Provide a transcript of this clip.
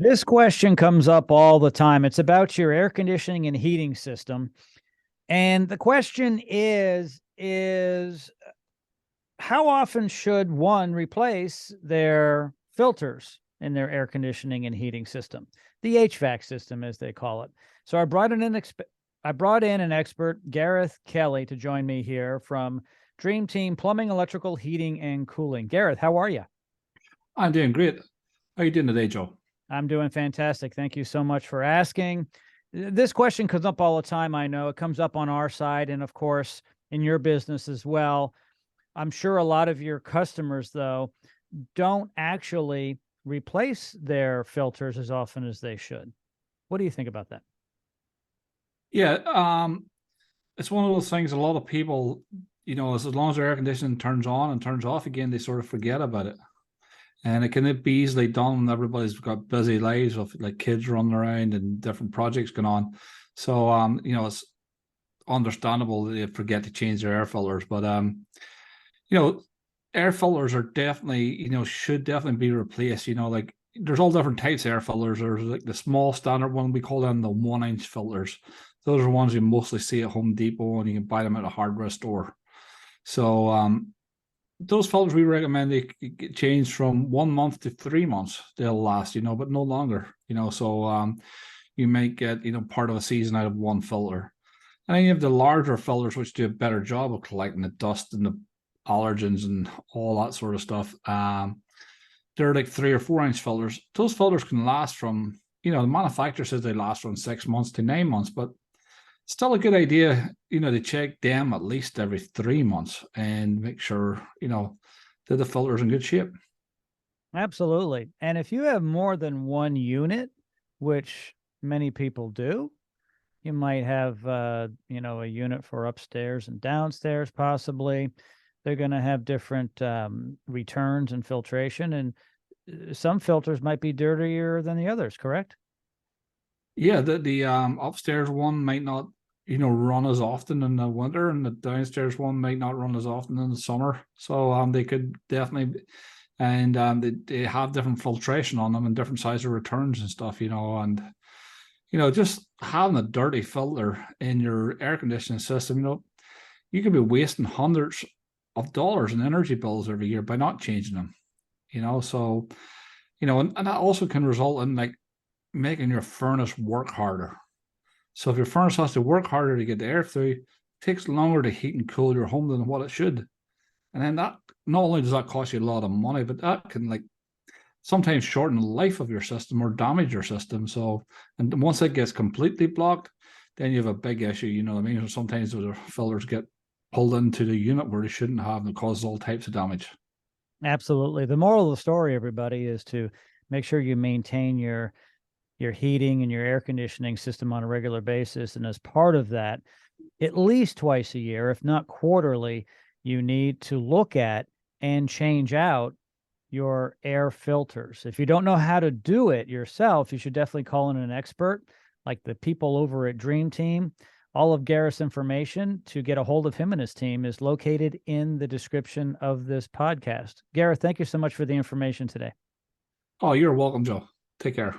This question comes up all the time. It's about your air conditioning and heating system. And the question is how often should one replace their filters in their air conditioning and heating system? The HVAC system, as they call it. So I brought in an expert, Gareth Kelly, to join me here from Dream Team Plumbing, Electrical, Heating, and Cooling. Gareth, how are you? I'm doing great. How are you doing today, Joe? I'm doing fantastic. Thank you so much for asking. This question comes up all the time. I know it comes up on our side and, of course, in your business as well. I'm sure a lot of your customers, though, don't actually replace their filters as often as they should. What do you think about that? Yeah, it's one of those things a lot of people, as long as their air conditioning turns on and turns off again, they sort of forget about it. And it can be easily done when everybody's got busy lives of like kids running around and different projects going on. So it's understandable that they forget to change their air filters. But you know, air filters are definitely, should definitely be replaced. Like there's all different types of air filters. There's like the small standard one, we call them the 1 inch filters. Those are ones you mostly see at Home Depot and you can buy them at a hardware store. So those filters we recommend they get changed from 1 month to 3 months. They'll last, but no longer. So you might get part of a season out of one filter. And then you have the larger filters which do a better job of collecting the dust and the allergens and all that sort of stuff. They're like 3 or 4 inch filters. Those filters can last from, the manufacturer says they last from 6 months to 9 months, but still a good idea, to check them at least every 3 months and make sure, that the filter's in good shape. Absolutely. And if you have more than one unit, which many people do, you might have, a unit for upstairs and downstairs, possibly. They're going to have different returns and filtration, and some filters might be dirtier than the others, correct? Yeah, the upstairs one might not, run as often in the winter, and the downstairs one might not run as often in the summer. So they could definitely, and they have different filtration on them and different size of returns and stuff, and just having a dirty filter in your air conditioning system, you could be wasting hundreds of dollars in energy bills every year by not changing them, so, and that also can result in like making your furnace work harder. So if your furnace has to work harder to get the air through, it takes longer to heat and cool your home than what it should. And then that, not only does that cost you a lot of money, but that can like sometimes shorten the life of your system or damage your system. So, and once it gets completely blocked, then you have a big issue. You know what I mean? Sometimes those filters get pulled into the unit where they shouldn't have, and it causes all types of damage. Absolutely. The moral of the story, everybody, is to make sure you maintain your heating and your air conditioning system on a regular basis. And as part of that, at least twice a year, if not quarterly, you need to look at and change out your air filters. If you don't know how to do it yourself, you should definitely call in an expert like the people over at Dream Team. All of Gareth's information to get a hold of him and his team is located in the description of this podcast. Gareth, thank you so much for the information today. Oh, you're welcome, Joe. Take care.